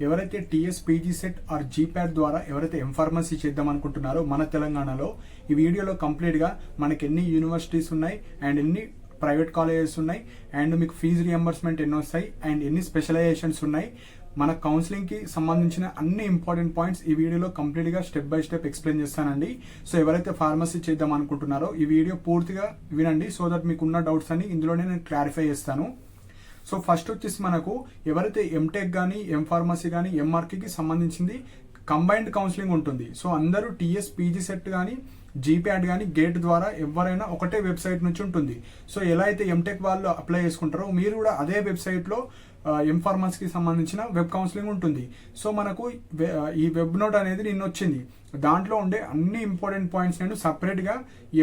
ఎవరైతే TS PG CET or GPAT ద్వారా ఎవరైతే ఎంఫార్మసీ చేద్దాం అనుకుంటున్నారో మన తెలంగాణలో ఈ వీడియోలో కంప్లీట్గా మనకి ఎన్ని యూనివర్సిటీస్ ఉన్నాయి అండ్ ఎన్ని ప్రైవేట్ కాలేజెస్ ఉన్నాయి అండ్ మీకు ఫీజు రియంబర్స్మెంట్ ఎన్ని వస్తాయి అండ్ ఎన్ని స్పెషలైజేషన్స్ ఉన్నాయి మన కౌన్సిలింగ్కి సంబంధించిన అన్ని ఇంపార్టెంట్ పాయింట్స్ ఈ వీడియోలో కంప్లీట్గా స్టెప్ బై స్టెప్ ఎక్స్ప్లెయిన్ చేస్తానండి. సో ఎవరైతే ఫార్మసీ చేద్దాం అనుకుంటున్నారో ఈ వీడియో పూర్తిగా వినండి సో దట్ మీకున్న డౌట్స్ అన్ని ఇందులోనే నేను క్లారిఫై చేస్తాను. సో ఫస్ట్ వచ్చేసి మనకు ఎవరైతే ఎంటెక్ కానీ ఎంఫార్మసీ కానీ ఎంఆర్కి సంబంధించింది కంబైన్డ్ కౌన్సిలింగ్ ఉంటుంది. సో అందరూ టీఎస్ పీజీ సెట్ కానీ జీప్యాట్ కానీ గేట్ ద్వారా ఎవరైనా ఒకటే వెబ్సైట్ నుంచి ఉంటుంది. సో ఎలా అయితే ఎంటెక్ వాళ్ళు అప్లై చేసుకుంటారో మీరు కూడా అదే వెబ్సైట్లో ఎంఫార్మసీకి సంబంధించిన వెబ్ కౌన్సిలింగ్ ఉంటుంది. సో మనకు ఈ వెబ్ నోట్ అనేది నిన్న వచ్చింది. దాంట్లో ఉండే అన్ని ఇంపార్టెంట్ పాయింట్స్ నేను సపరేట్గా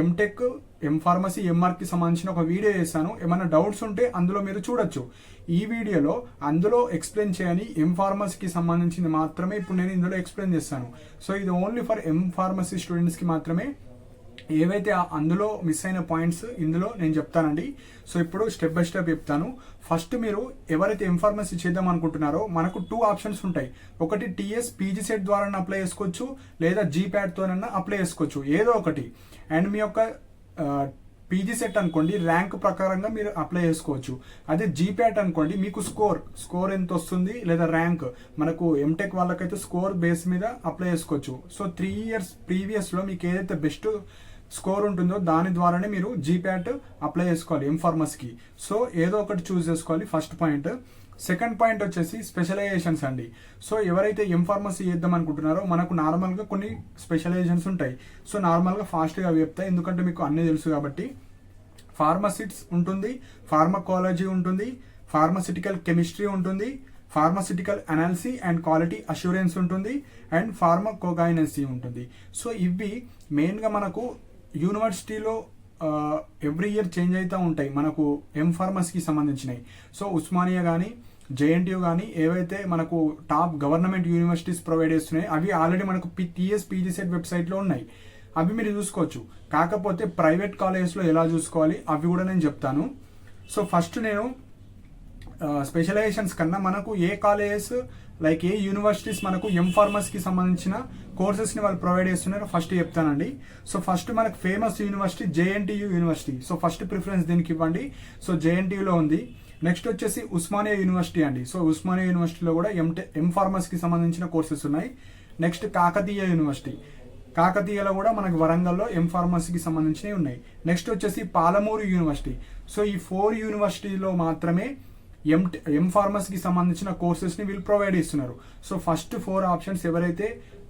ఎంటెక్ ఎంఫార్మసీ ఎంఆర్కి సంబంధించిన ఒక వీడియో చేశాను. ఏమైనా డౌట్స్ ఉంటే అందులో మీరు చూడొచ్చు. ఈ వీడియోలో అందులో ఎక్స్ప్లెయిన్ చేయని ఎంఫార్మసీకి సంబంధించింది మాత్రమే ఇప్పుడు నేను ఇందులో ఎక్స్ప్లెయిన్ చేస్తాను. సో ఇది ఓన్లీ ఫర్ ఎంఫార్మసీ స్టూడెంట్స్కి మాత్రమే. ఏవైతే అందులో మిస్ అయిన పాయింట్స్ ఇందులో నేను చెప్తానండి. సో ఇప్పుడు స్టెప్ బై స్టెప్ చెప్తాను. ఫస్ట్ మీరు ఎవరైతే ఎంఫార్మసీ చేద్దాం అనుకుంటున్నారో మనకు 2 ఆప్షన్స్ ఉంటాయి. ఒకటి టీఎస్ పీజీ సెట్ ద్వారా అప్లై చేసుకోవచ్చు, లేదా జీప్యాట్తోనన్నా అప్లై చేసుకోవచ్చు, ఏదో ఒకటి. అండ్ మీ యొక్క పీజీ సెట్ అనుకోండి ర్యాంక్ ప్రకారంగా మీరు అప్లై చేసుకోవచ్చు. అదే జీప్యాట్ అనుకోండి మీకు స్కోర్ ఎంత వస్తుంది లేదా ర్యాంక్, మనకు ఎంటెక్ వాళ్ళకైతే స్కోర్ బేస్ మీద అప్లై చేసుకోవచ్చు. సో 3 years ప్రీవియస్లో మీకు ఏదైతే బెస్ట్ స్కోర్ ఉంటుందో దాని ద్వారానే మీరు జీప్యాట్ అప్లై చేసుకోవాలి ఎంఫార్మసీకి. సో ఏదో ఒకటి చూస్ చేసుకోవాలి, ఫస్ట్ పాయింట్. సెకండ్ పాయింట్ వచ్చేసి స్పెషలైజేషన్స్ అండి. సో ఎవరైతే ఎంఫార్మసీ చేద్దాం అనుకుంటున్నారో మనకు నార్మల్గా కొన్ని స్పెషలైజేషన్స్ ఉంటాయి. సో నార్మల్గా ఫాస్ట్గా చెప్తాయి ఎందుకంటే మీకు అన్నీ తెలుసు కాబట్టి. ఫార్మసిట్స్ ఉంటుంది, ఫార్మకాలజీ ఉంటుంది, ఫార్మసిటికల్ కెమిస్ట్రీ ఉంటుంది, pharmaceutical analysis and quality assurance ఉంటుంది, అండ్ ఫార్మకోగైనసీ ఉంటుంది. సో ఇవి మెయిన్గా మనకు యూనివర్సిటీలో ఎవ్రీ ఇయర్ చేంజ్ అవుతూ ఉంటాయి మనకు ఎంఫార్మసీకి సంబంధించినవి. సో ఉస్మానియా కానీ జేఎన్టీయూ కానీ ఏవైతే మనకు టాప్ గవర్నమెంట్ యూనివర్సిటీస్ ప్రొవైడ్ చేస్తున్నాయి అవి ఆల్రెడీ మనకు టీఎస్ పీజీ సెట్ వెబ్సైట్లో ఉన్నాయి. అవి మీరు చూసుకోవచ్చు. కాకపోతే ప్రైవేట్ కాలేజెస్లో ఎలా చూసుకోవాలి అవి కూడా నేను చెప్తాను. సో ఫస్ట్ నేను స్పెషలైజేషన్స్ కన్నా మనకు ఏ కాలేజెస్ లైక్ ఏ యూనివర్సిటీస్ మనకు ఎంఫార్మసీకి సంబంధించిన కోర్సెస్ని వాళ్ళు ప్రొవైడ్ చేస్తున్నారో ఫస్ట్ చెప్తానండి. సో ఫస్ట్ మనకు famous university JNTU university. So first preference దీనికి ఇవ్వండి. సో జేఎన్టీయూలో ఉంది. నెక్స్ట్ వచ్చేసి ఉస్మానియా యూనివర్సిటీ అండి. సో ఉస్మానియా యూనివర్సిటీలో కూడా ఎంఫార్మసీకి సంబంధించిన కోర్సెస్ ఉన్నాయి. నెక్స్ట్ కాకతీయ యూనివర్సిటీ, కాకతీయలో కూడా మనకు వరంగల్లో ఎంఫార్మసీకి సంబంధించినవి ఉన్నాయి. నెక్స్ట్ వచ్చేసి పాలమూరు యూనివర్సిటీ. సో ఈ 4 యూనివర్సిటీలో మాత్రమే ఎంఫార్మసీకి సంబంధించిన కోర్సెస్ని వీళ్ళు ప్రొవైడ్ చేస్తున్నారు. సో ఫస్ట్ 4 ఆప్షన్స్ ఎవరైతే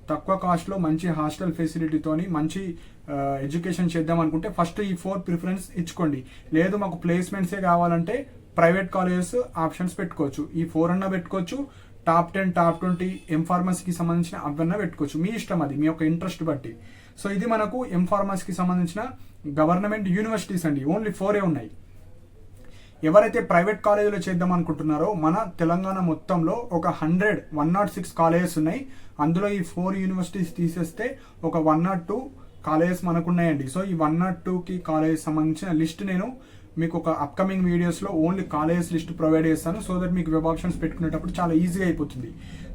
తక్కువ కాస్ట్లో మంచి హాస్టల్ ఫెసిలిటీతోని మంచి ఎడ్యుకేషన్ చేద్దాం అనుకుంటే ఫస్ట్ ఈ 4 ప్రిఫరెన్స్ ఇచ్చుకోండి. లేదు మాకు ప్లేస్మెంట్సే కావాలంటే ప్రైవేట్ కాలేజెస్ ఆప్షన్స్ పెట్టుకోవచ్చు. ఈ 4 అన్నా పెట్టుకోవచ్చు, టాప్ 10 టాప్ 20 ఎంఫార్మసీకి సంబంధించిన అవన్నా పెట్టుకోవచ్చు. మీ ఇష్టం, అది మీ యొక్క ఇంట్రెస్ట్ బట్టి. సో ఇది మనకు ఎంఫార్మసీకి సంబంధించిన గవర్నమెంట్ యూనివర్సిటీస్ అండి. ఓన్లీ 4 ఉన్నాయి. ఎవరైతే ప్రైవేట్ కాలేజీలో చేద్దాం అనుకుంటున్నారో మన తెలంగాణ మొత్తంలో ఒక 106 కాలేజెస్ ఉన్నాయి. అందులో ఈ 4 యూనివర్సిటీస్ తీసేస్తే ఒక 102 కాలేజెస్ మనకు ఉన్నాయండి. సో ఈ 102కి కాలేజెస్ సంబంధించిన లిస్ట్ నేను మీకు ఒక అప్కమింగ్ వీడియోస్లో ఓన్లీ కాలేజెస్ లిస్ట్ ప్రొవైడ్ చేస్తాను. సో దట్ మీకు వెబ్ ఆప్షన్స్ పెట్టుకునేటప్పుడు చాలా ఈజీగా అయిపోతుంది.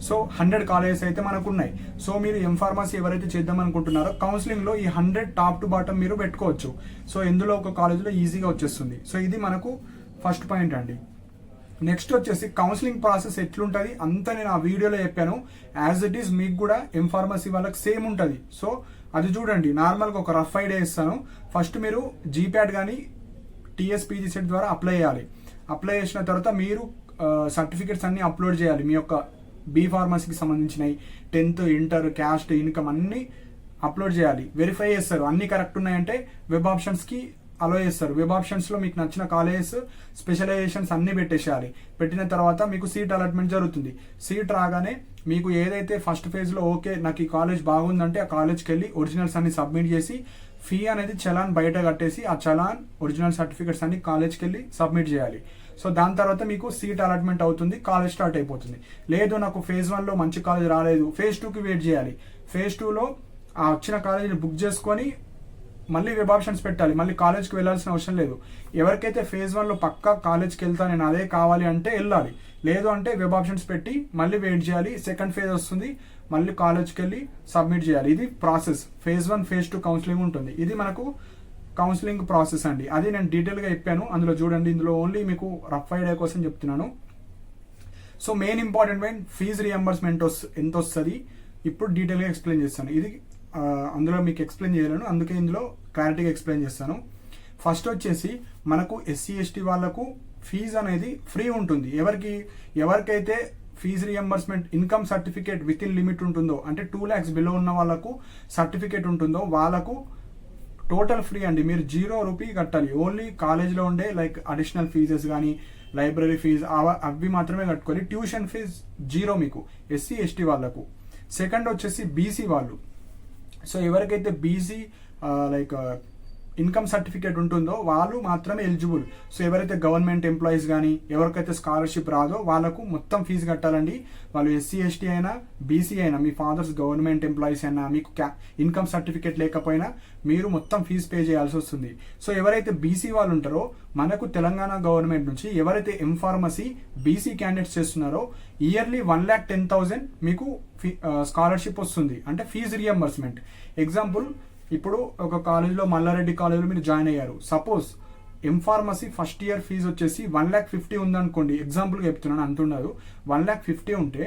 సో 100 కాలేజెస్ అయితే మనకు ఉన్నాయి. సో మీరు ఎంఫార్మసీ ఎవరైతే చేద్దాం అనుకుంటున్నారో కౌన్సిలింగ్లో ఈ 100 టాప్ టు బాటమ్ మీరు పెట్టుకోవచ్చు. సో ఇందులో ఒక కాలేజ్లో ఈజీగా వచ్చేస్తుంది. సో ఇది మనకు ఫస్ట్ పాయింట్ అండి. నెక్స్ట్ వచ్చేసి కౌన్సిలింగ్ ప్రాసెస్ ఎట్లుంటుంది అంతా నేను ఆ వీడియోలో చెప్పాను. యాజ్ ఇట్ ఈస్ మీకు కూడా ఎంఫార్మసీ వాళ్ళకి సేమ్ ఉంటుంది. సో అది చూడండి. నార్మల్గా ఒక రఫ్ ఐడియా ఇస్తాను. ఫస్ట్ మీరు జీప్యాట్ కానీ టీఎస్ పీజీ సెట్ ద్వారా అప్లై చేయాలి. అప్లై చేసిన తర్వాత మీరు సర్టిఫికెట్స్ అన్నీ అప్లోడ్ చేయాలి. మీ యొక్క బీ ఫార్మసీకి సంబంధించినవి 10th ఇంటర్ క్యాస్ట్ ఇన్కమ్ అన్నీ అప్లోడ్ చేయాలి. వెరిఫై చేస్తారు అన్నీ కరెక్ట్ ఉన్నాయంటే వెబ్ ఆప్షన్స్కి అలో చేస్తారు. వెబ్ ఆప్షన్స్లో మీకు నచ్చిన కాలేజెస్ స్పెషలైజేషన్స్ అన్నీ పెట్టేసేయాలి. పెట్టిన తర్వాత మీకు సీట్ అలాట్మెంట్ జరుగుతుంది. సీట్ రాగానే మీకు ఏదైతే ఫస్ట్ ఫేజ్లో ఓకే నాకు ఈ కాలేజ్ బాగుందంటే ఆ కాలేజ్కి వెళ్ళి ఒరిజినల్స్ అన్ని సబ్మిట్ చేసి ఫీ అనేది చలాన్ బయట కట్టేసి ఆ చలాన్ ఒరిజినల్ సర్టిఫికెట్స్ అన్ని కాలేజ్కి వెళ్ళి సబ్మిట్ చేయాలి. సో దాని తర్వాత మీకు సీట్ అలాట్మెంట్ అవుతుంది, కాలేజ్ స్టార్ట్ అయిపోతుంది. లేదు నాకు ఫేజ్ 1లో మంచి కాలేజ్ రాలేదు, ఫేజ్ 2కి వెయిట్ చేయాలి. ఫేజ్ 2లో ఆ వచ్చిన కాలేజీని బుక్ చేసుకొని మళ్ళీ వెబ్ ఆప్షన్స్ పెట్టాలి, మళ్ళీ కాలేజ్కి వెళ్ళాల్సిన అవసరం లేదు. ఎవరికైతే ఫేజ్ 1లో పక్కా కాలేజ్కి వెళ్తా నేను అదే కావాలి అంటే వెళ్ళాలి, లేదు అంటే వెబ్ ఆప్షన్స్ పెట్టి మళ్ళీ వెయిట్ చేయాలి. సెకండ్ ఫేజ్ వస్తుంది, మళ్ళీ కాలేజ్కి వెళ్ళి సబ్మిట్ చేయాలి. ఇది ప్రాసెస్. ఫేజ్ 1 ఫేజ్ 2 కౌన్సిలింగ్ ఉంటుంది. ఇది మనకు కౌన్సిలింగ్ ప్రాసెస్ అండి. అది నేను డీటెయిల్గా చెప్పాను, అందులో చూడండి. ఇందులో ఓన్లీ మీకు రఫ్ ఐడియా కోసం చెప్తున్నాను. So main important point fee reimbursement ఎంత వస్తుంది ఇప్పుడు డీటెయిల్గా ఎక్స్ప్లెయిన్ చేస్తాను. ఇది అందులో మీకు ఎక్స్ప్లెయిన్ చేయలేను, అందుకే ఇందులో క్లారిటీగా ఎక్స్ప్లెయిన్ చేస్తాను. ఫస్ట్ వచ్చేసి మనకు ఎస్సీ ఎస్టీ వాళ్ళకు ఫీజు అనేది ఫ్రీ ఉంటుంది. ఎవరికైతే fee reimbursement income certificate within limit ఉంటుందో, అంటే 2 lakhs బిలో ఉన్న వాళ్ళకు సర్టిఫికేట్ ఉంటుందో వాళ్ళకు టోటల్ ఫ్రీ అండి. మీరు 0 రూపీ కట్టాలి. ఓన్లీ కాలేజ్లో ఉండే లైక్ అడిషనల్ ఫీజెస్ కానీ లైబ్రరీ ఫీజు అవి మాత్రమే కట్టుకోవాలి. ట్యూషన్ ఫీజ్ 0 మీకు ఎస్సీ ఎస్టీ వాళ్ళకు. సెకండ్ వచ్చేసి బీసీ వాళ్ళు. సో ఎవరికైతే బీసీ లైక్ ఇన్కమ్ సర్టిఫికేట్ ఉంటుందో వాళ్ళు మాత్రమే ఎలిజిబుల్. సో ఎవరైతే గవర్నమెంట్ ఎంప్లాయీస్ కానీ ఎవరికైతే స్కాలర్షిప్ రాదో వాళ్ళకు మొత్తం ఫీజు కట్టాలండి. వాళ్ళు ఎస్సీ ఎస్టీ అయినా బీసీ అయినా, మీ ఫాదర్స్ గవర్నమెంట్ ఎంప్లాయీస్ అయినా, మీకు ఇన్కమ్ సర్టిఫికేట్ లేకపోయినా మీరు మొత్తం ఫీజు పే చేయాల్సి వస్తుంది. సో ఎవరైతే బీసీ వాళ్ళు ఉంటారో మనకు తెలంగాణ గవర్నమెంట్ నుంచి ఎవరైతే ఎంఫార్మసీ బీసీ క్యాండిడేట్స్ చేస్తున్నారో ఇయర్లీ 1,10,000 మీకు స్కాలర్షిప్ వస్తుంది, అంటే ఫీజు రియంబర్స్మెంట్. ఎగ్జాంపుల్, ఇప్పుడు ఒక కాలేజ్లో మల్లారెడ్డి కాలేజ్లో మీరు జాయిన్ అయ్యారు. Suppose M pharmacy first year fee వచ్చేసి 1,50,000 ఉందనుకోండి, ఎగ్జాంపుల్గా చెప్తున్నాను, అంత ఉండదు. 1,50,000 ఉంటే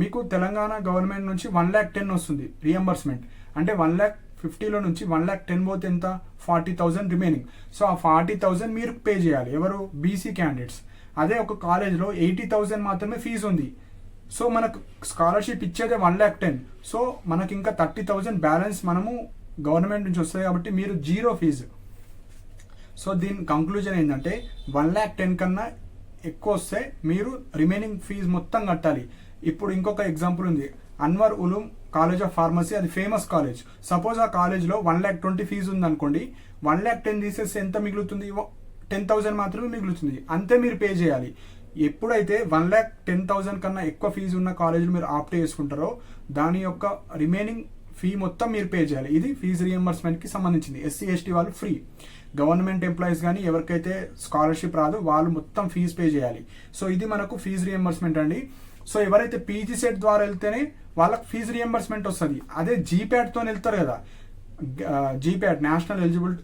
మీకు తెలంగాణ గవర్నమెంట్ నుంచి 1,10,000 వస్తుంది రియంబర్స్మెంట్. అంటే 1,50,000లో నుంచి 1,10,000 పోతే ఎంత, 40,000 రిమైనింగ్. సో ఆ 40,000 మీరు పే చేయాలి. ఎవరు, బీసీ క్యాండిడేట్స్. అదే ఒక కాలేజ్లో 80,000 మాత్రమే ఫీజు ఉంది. సో మనకు స్కాలర్షిప్ ఇచ్చేదే 1,10,000. సో మనకి ఇంకా 30,000 బ్యాలెన్స్ మనము గవర్నమెంట్ నుంచి వస్తుంది కాబట్టి మీరు 0 ఫీజు. సో దీని కంక్లూజన్ ఏంటంటే 1,10,000 కన్నా ఎక్కువ వస్తే మీరు రిమైనింగ్ ఫీజు మొత్తం కట్టాలి. ఇప్పుడు ఇంకొక ఎగ్జాంపుల్ ఉంది, Anwar Uloom college of pharmacy, అది ఫేమస్ కాలేజ్. సపోజ్ ఆ కాలేజ్లో 1,20,000 ఫీజు ఉందనుకోండి, 1,10,000 తీసేస్తే ఎంత మిగులుతుంది, 10,000 మాత్రమే మిగులుతుంది. అంతే మీరు పే చేయాలి. ఎప్పుడైతే 1,10,000 కన్నా ఎక్కువ ఫీజు ఉన్న కాలేజీలు మీరు ఆప్ట్ చేసుకుంటారో దాని యొక్క రిమైనింగ్ ఫీ మొత్తం మీరు పే చేయాలి. ఇది ఫీజు రియంబర్స్మెంట్కి సంబంధించింది. ఎస్సీ ఎస్టీ వాళ్ళు ఫ్రీ, గవర్నమెంట్ ఎంప్లాయీస్ కానీ ఎవరికైతే స్కాలర్షిప్ రాదో వాళ్ళు మొత్తం ఫీజు పే చేయాలి. సో ఇది మనకు ఫీజు రియంబర్స్మెంట్ అండి. సో ఎవరైతే పీజీ సెట్ ద్వారా వెళ్తేనే వాళ్ళకి ఫీజు రియంబర్స్మెంట్ వస్తుంది. అదే జీప్యాట్తో వెళ్తారు కదా, జీప్యాట్ national eligible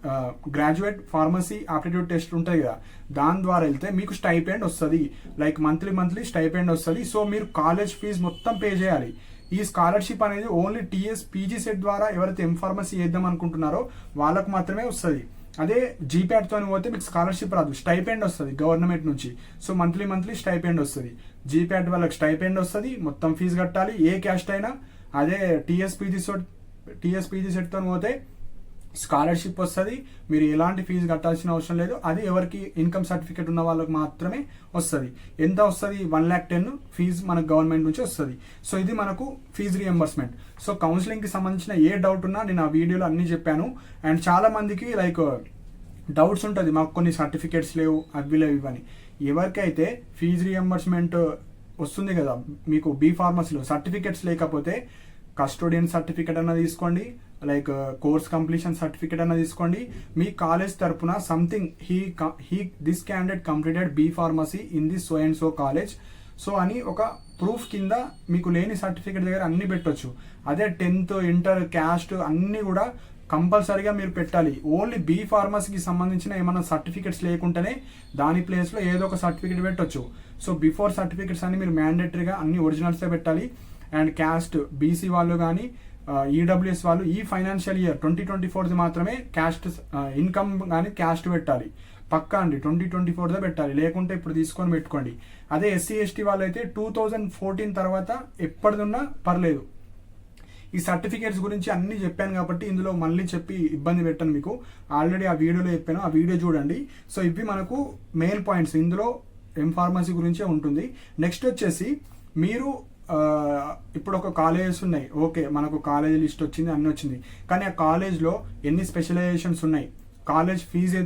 graduate pharmacy aptitude test ఉంటుంది కదా, దాని ద్వారా వెళ్తే మీకు స్టైపెండ్ వస్తుంది, లైక్ మంత్లీ స్టైపెండ్ వస్తుంది. సో మీరు కాలేజ్ ఫీజు మొత్తం పే చేయాలి. ఈ స్కాలర్షిప్ అనేది ఓన్లీ టీఎస్ పీజీ సెట్ ద్వారా ఎవరైతే ఎంఫార్మసీ చేద్దాం అనుకుంటున్నారో వాళ్ళకు మాత్రమే వస్తుంది. అదే జీప్యాట్తో పోతే మీకు స్కాలర్షిప్ రాదు, స్టైపెండ్ వస్తుంది గవర్నమెంట్ నుంచి. సో మంత్లీ స్టైపెండ్ వస్తుంది. జీప్యాట్ వాళ్ళకి స్టైపెండ్ వస్తుంది, మొత్తం ఫీజు కట్టాలి ఏ క్యాస్ట్ అయినా. అదే టీఎస్పీజీ సెట్తో పోతే స్కాలర్షిప్ వస్తుంది, మీరు ఎలాంటి ఫీజు కట్టాల్సిన అవసరం లేదు. అది ఎవరికి ఇన్కమ్ సర్టిఫికేట్ ఉన్న వాళ్ళకి మాత్రమే వస్తుంది. ఎంత వస్తుంది, 1,10,000 ఫీజు మనకు గవర్నమెంట్ నుంచి వస్తుంది. సో ఇది మనకు ఫీజు రియంబర్స్మెంట్. సో కౌన్సిలింగ్కి సంబంధించిన ఏ డౌట్ ఉన్నా నేను ఆ వీడియోలో అన్నీ చెప్పాను. అండ్ చాలా మందికి లైక్ డౌట్స్ ఉంటుంది, మాకు కొన్ని సర్టిఫికేట్స్ లేవు అవి లేవు ఇవని. ఎవరికైతే ఫీజు రియంబర్స్మెంట్ వస్తుంది కదా మీకు బీ ఫార్మసీలో సర్టిఫికేట్స్ లేకపోతే కస్టోడియన్ సర్టిఫికేట్ అన్న తీసుకోండి, లైక్ కోర్స్ కంప్లీషన్ సర్టిఫికేట్ అన్న తీసుకోండి. మీ కాలేజ్ తరపున something this candidate completed B pharmacy in the so and so college so అని ఒక ప్రూఫ్ కింద మీకు లేని సర్టిఫికేట్ దగ్గర అన్ని పెట్టొచ్చు. అదే 10th ఇంటర్ క్యాస్ట్ అన్నీ కూడా కంపల్సరీగా మీరు పెట్టాలి. ఓన్లీ బీ ఫార్మసీకి సంబంధించిన ఏమైనా సర్టిఫికేట్స్ లేకుంటేనే దాని ప్లేస్లో ఏదో ఒక సర్టిఫికేట్ పెట్టొచ్చు. సో బిఫోర్ సర్టిఫికేట్స్ అన్ని మీరు మ్యాండేటరీగా అన్ని ఒరిజినల్సే పెట్టాలి. అండ్ క్యాస్ట్ బీసీ వాళ్ళు కానీ ఈడబ్ల్యూఎస్ వాళ్ళు ఈ ఫైనాన్షియల్ ఇయర్ 2024 మాత్రమే క్యాస్ట్ ఇన్కమ్ కానీ క్యాస్ట్ పెట్టాలి. పక్కా అండి 2024 పెట్టాలి, లేకుంటే ఇప్పుడు తీసుకొని పెట్టుకోండి. అదే ఎస్సీ ఎస్టీ వాళ్ళు అయితే 2014 తర్వాత ఎప్పటిదున్నా పర్లేదు. ఈ సర్టిఫికేట్స్ గురించి అన్నీ చెప్పాను కాబట్టి ఇందులో మళ్ళీ చెప్పి ఇబ్బంది పెట్టాను మీకు. ఆల్రెడీ ఆ వీడియోలో చెప్పాను, ఆ వీడియో చూడండి. సో ఇవి మనకు మెయిన్ పాయింట్స్, ఇందులో ఎంఫార్మసీ గురించే ఉంటుంది. నెక్స్ట్ వచ్చేసి మీరు ఇప్పుడు ఒక కాలేజెస్ ఉన్నాయి, ఓకే మనకు కాలేజ్ లిస్ట్ వచ్చింది, అన్నీ వచ్చింది, కానీ ఆ కాలేజ్లో ఎన్ని స్పెషలైజేషన్స్ ఉన్నాయి, కాలేజ్ ఫీజు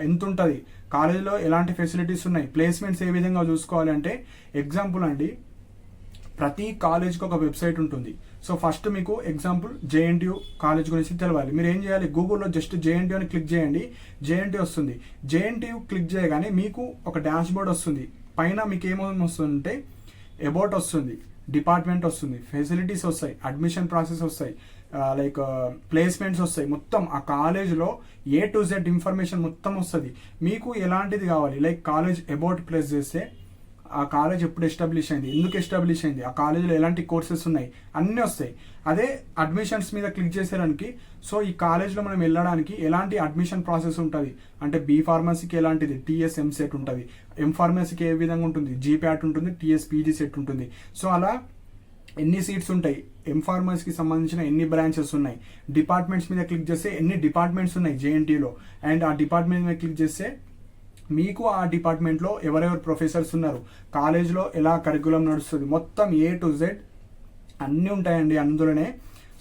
ఎంత ఉంటుంది, కాలేజ్లో ఎలాంటి ఫెసిలిటీస్ ఉన్నాయి, ప్లేస్మెంట్స్ ఏ విధంగా చూసుకోవాలి అంటే ఎగ్జాంపుల్ అండి, ప్రతి కాలేజ్కి ఒక వెబ్సైట్ ఉంటుంది. సో ఫస్ట్ మీకు ఎగ్జాంపుల్ జేఎన్టీయూ కాలేజ్ గురించి తెలవాలి. మీరు ఏం చేయాలి, గూగుల్లో జస్ట్ జేఎన్టీయూ అని క్లిక్ చేయండి, జేఎన్టీయూ వస్తుంది. జేఎన్టీయూ క్లిక్ చేయగానే మీకు ఒక డాష్ బోర్డ్ వస్తుంది. పైన మీకు ఏమేమి వస్తుందంటే అబౌట్ వస్తుంది, డిపార్ట్మెంట్ వస్తుంది, ఫెసిలిటీస్ వస్తాయి, అడ్మిషన్ ప్రాసెస్ వస్తాయి, లైక్ ప్లేస్మెంట్స్ వస్తాయి. మొత్తం ఆ కాలేజ్లో A to Z ఇన్ఫర్మేషన్ మొత్తం వస్తుంది. మీకు ఎలాంటిది కావాలి, లైక్ కాలేజ్ అబౌట్ ప్రెస్ చేస్తే ఆ కాలేజ్ ఎప్పుడు ఎస్టాబ్లిష్ అయింది, ఎందుకు ఎస్టాబ్లిష్ అయింది, ఆ కాలేజీలో ఎలాంటి కోర్సెస్ ఉన్నాయి అన్నీ వస్తాయి. అదే అడ్మిషన్స్ మీద క్లిక్ చేసేదానికి, సో ఈ కాలేజ్లో మనం వెళ్ళడానికి ఎలాంటి అడ్మిషన్ ప్రాసెస్ ఉంటుంది అంటే బీ ఫార్మసీకి ఎలాంటిది TS MCET ఉంటుంది, ఎం ఫార్మసీకి ఏ విధంగా ఉంటుంది, GPAT ఉంటుంది, TS PG సెట్ ఉంటుంది. సో అలా ఎన్ని సీట్స్ ఉంటాయి, ఎం ఫార్మసీకి సంబంధించిన ఎన్ని బ్రాంచెస్ ఉన్నాయి, డిపార్ట్మెంట్స్ మీద క్లిక్ చేస్తే ఎన్ని డిపార్ట్మెంట్స్ ఉన్నాయి జేఎన్టీలో, అండ్ ఆ డిపార్ట్మెంట్ మీద క్లిక్ చేస్తే మీకు ఆ డిపార్ట్మెంట్లో ఎవరెవరు ప్రొఫెసర్స్ ఉన్నారు, కాలేజ్లో ఎలా కరికులం నడుస్తుంది, మొత్తం A to Z అన్నీ ఉంటాయండి అందులోనే.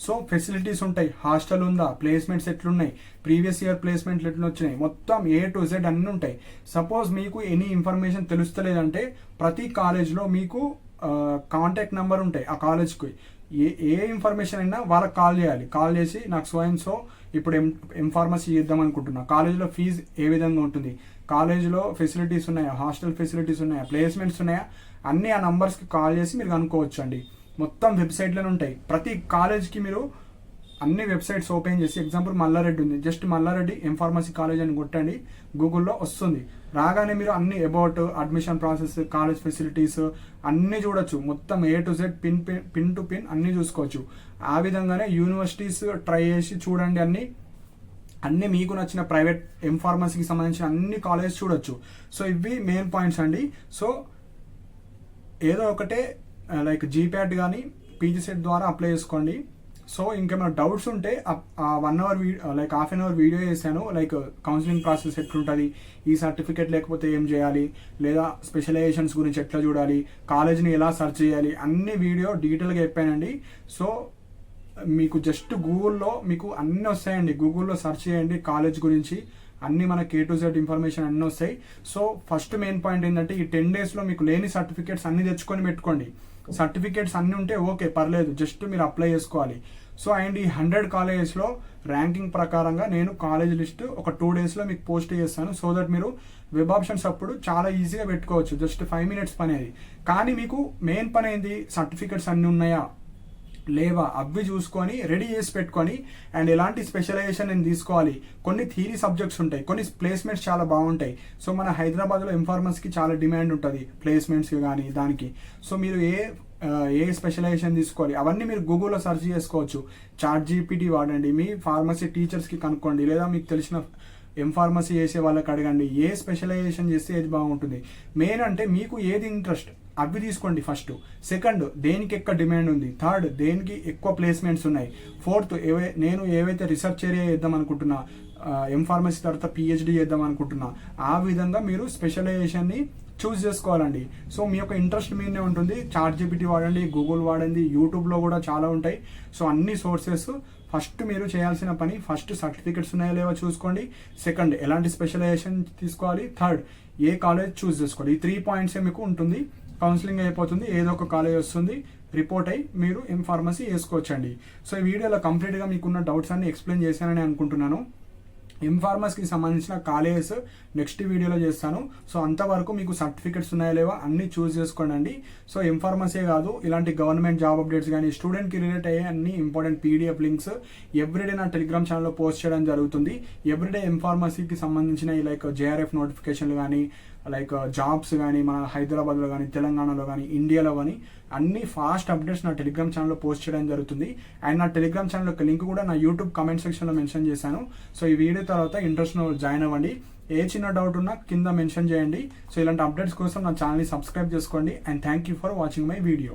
సో ఫెసిలిటీస్ ఉంటాయి, హాస్టల్ ఉందా, ప్లేస్మెంట్స్ ఎట్లున్నాయి, ప్రీవియస్ ఇయర్ ప్లేస్మెంట్లు ఎట్లా వచ్చినాయి, మొత్తం A to Z అన్నీ ఉంటాయి. సపోజ్ మీకు ఎనీ ఇన్ఫర్మేషన్ తెలుస్తలేదంటే ప్రతి కాలేజ్లో మీకు కాంటాక్ట్ నెంబర్ ఉంటాయి. ఆ కాలేజ్కి ఏ ఇన్ఫర్మేషన్ అయినా వాళ్ళకి కాల్ చేయాలి. కాల్ చేసి నాకు సో ఇప్పుడు ఎం ఫార్మసీ చేద్దాం అనుకుంటున్నా, కాలేజ్లో ఫీజు ఏ విధంగా ఉంటుంది, కాలేజ్లో ఫెసిలిటీస్ ఉన్నాయా, హాస్టల్ ఫెసిలిటీస్ ఉన్నాయా, ప్లేస్మెంట్స్ ఉన్నాయా, అన్నీ ఆ నంబర్స్కి కాల్ చేసి మీరు కనుక్కోవచ్చు అండి. మొత్తం వెబ్సైట్లోనే ఉంటాయి. ప్రతి కాలేజ్కి మీరు అన్ని వెబ్సైట్స్ ఓపెన్ చేసి, ఎగ్జాంపుల్ మల్లారెడ్డి ఉంది, just Malla Reddy M pharmacy college అని కొట్టండి, గూగుల్లో వస్తుంది. రాగానే మీరు అన్ని about, admission process, college facilities అన్నీ చూడొచ్చు. మొత్తం A to Z pin to pin అన్నీ చూసుకోవచ్చు. ఆ విధంగానే యూనివర్సిటీస్ ట్రై చేసి చూడండి, అన్ని మీకు నచ్చిన ప్రైవేట్ ఎం ఫార్మసీకి సంబంధించిన అన్ని కాలేజ్ చూడొచ్చు. సో ఇవి మెయిన్ పాయింట్స్ అండి. సో ఏదో ఒకటే లైక్ GPAT కానీ PG సెట్ ద్వారా అప్లై చేసుకోండి. సో ఇంకేమైనా డౌట్స్ ఉంటే 1 hour like half an hour video చేశాను, లైక్ కౌన్సిలింగ్ ప్రాసెస్ ఎట్లుంటుంది, ఈ సర్టిఫికేట్ లేకపోతే ఏం చేయాలి, లేదా స్పెషలైజేషన్స్ గురించి ఎట్లా చూడాలి, కాలేజ్ని ఎలా సెర్చ్ చేయాలి, అన్ని వీడియో డీటెయిల్గా చెప్పానండి. సో మీకు జస్ట్ గూగుల్లో మీకు అన్నీ వస్తాయండి, గూగుల్లో సెర్చ్ చేయండి కాలేజ్ గురించి, అన్నీ మనకి A to Z ఇన్ఫర్మేషన్ అన్నీ వస్తాయి. సో ఫస్ట్ మెయిన్ పాయింట్ ఏంటంటే ఈ 10 డేస్లో మీకు లేని సర్టిఫికేట్స్ అన్నీ తెచ్చుకొని పెట్టుకోండి. సర్టిఫికేట్స్ అన్నీ ఉంటే ఓకే పర్లేదు, జస్ట్ మీరు అప్లై చేసుకోవాలి. సో అండ్ ఈ 100 కాలేజెస్లో ర్యాంకింగ్ ప్రకారంగా నేను కాలేజ్ లిస్ట్ ఒక 2 డేస్లో మీకు పోస్ట్ చేస్తాను. సో దట్ మీరు వెబ్ ఆప్షన్స్ అప్పుడు చాలా ఈజీగా పెట్టుకోవచ్చు, జస్ట్ 5 minutes పని అది. కానీ మీకు మెయిన్ పని ఏంది, సర్టిఫికేట్స్ అన్నీ ఉన్నాయా లేవా అవి చూసుకొని రెడీ చేసి పెట్టుకొని, అండ్ ఎలాంటి స్పెషలైజేషన్ నేను తీసుకోవాలి. కొన్ని థియరీ సబ్జెక్ట్స్ ఉంటాయి, కొన్ని ప్లేస్మెంట్స్ చాలా బాగుంటాయి. సో మన హైదరాబాద్లో ఎం ఫార్మసీకి చాలా డిమాండ్ ఉంటుంది ప్లేస్మెంట్స్కి కానీ దానికి. సో మీరు ఏ స్పెషలైజేషన్ తీసుకోవాలి అవన్నీ మీరు గూగుల్లో సెర్చ్ చేసుకోవచ్చు. ChatGPT వాడండి, మీ ఫార్మసీ టీచర్స్కి కనుక్కోండి, లేదా మీకు తెలిసిన ఎం ఫార్మసీ చేసే వాళ్ళకి అడగండి ఏ స్పెషలైజేషన్ చేస్తే ఏది బాగుంటుంది. మెయిన్ అంటే మీకు ఏది ఇంట్రెస్ట్ అవి తీసుకోండి ఫస్ట్. సెకండ్, దేనికి ఎక్కువ డిమాండ్ ఉంది. థర్డ్, దేనికి ఎక్కువ ప్లేస్మెంట్స్ ఉన్నాయి. ఫోర్త్, నేను ఏవైతే రీసెర్చ్ ఏరియా చేద్దాం అనుకుంటున్నా, ఎం ఫార్మసీ తర్వాత PhD చేద్దాం అనుకుంటున్నా, ఆ విధంగా మీరు స్పెషలైజేషన్ని చూస్ చేసుకోవాలండి. సో మీ యొక్క ఇంట్రెస్ట్ మీదనే ఉంటుంది. ChatGPT వాడండి, గూగుల్ వాడండి, యూట్యూబ్లో కూడా చాలా ఉంటాయి. సో అన్ని సోర్సెస్. ఫస్ట్ మీరు చేయాల్సిన పని, ఫస్ట్ సర్టిఫికెట్స్ ఉన్నాయో లేవో చూసుకోండి. సెకండ్, ఎలాంటి స్పెషలైజేషన్ తీసుకోవాలి. థర్డ్, ఏ కాలేజ్ చూస్ చేసుకోవాలి. ఈ 3 points మీకు ఉంటుంది. కౌన్సిలింగ్ అయిపోతుంది, ఏదో ఒక కాలేజ్ వస్తుంది, రిపోర్ట్ అయ్యి మీరు ఎం ఫార్మసీ వేసుకోవచ్చండి. సో ఈ వీడియోలో కంప్లీట్గా మీకున్న డౌట్స్ అన్ని ఎక్స్ప్లెయిన్ చేశానని అనుకుంటున్నాను. ఎం ఫార్మసీకి సంబంధించిన కాలేజెస్ నెక్స్ట్ వీడియోలో చేస్తాను. సో అంతవరకు మీకు సర్టిఫికెట్స్ ఉన్నాయో లేవో అన్నీ చూస్ చేసుకోండి. సో ఎం ఫార్మసీ కాదు, ఇలాంటి గవర్నమెంట్ జాబ్ అప్డేట్స్ కానీ స్టూడెంట్కి రిలేట్ అయ్యే అన్ని ఇంపార్టెంట్ PDF లింక్స్ ఎవ్రీడే నా టెలిగ్రామ్ ఛానల్లో పోస్ట్ చేయడం జరుగుతుంది. ఎవ్రీడే ఎం ఫార్మసీకి సంబంధించిన లైక్ JRF నోటిఫికేషన్లు కానీ, లైక్ జాబ్స్ కానీ, మన హైదరాబాద్లో కానీ, తెలంగాణలో కానీ, ఇండియాలో కానీ అన్ని ఫాస్ట్ అప్డేట్స్ నా టెలిగ్రామ్ ఛానల్లో పోస్ట్ చేయడం జరుగుతుంది. అండ్ నా టెలిగ్రామ్ ఛానల్ యొక్క లింక్ కూడా నా యూట్యూబ్ కామెంట్ సెక్షన్లో మెన్షన్ చేశాను. సో ఈ వీడియో తర్వాత ఇంట్రెస్ట్ జాయిన్ అవ్వండి. ఏ చిన్న డౌట్ ఉన్నా కింద మెన్షన్ చేయండి. సో ఇలాంటి అప్డేట్స్ కోసం నా ఛానల్ని సబ్స్క్రైబ్ చేసుకోండి. And thank you for watching my video.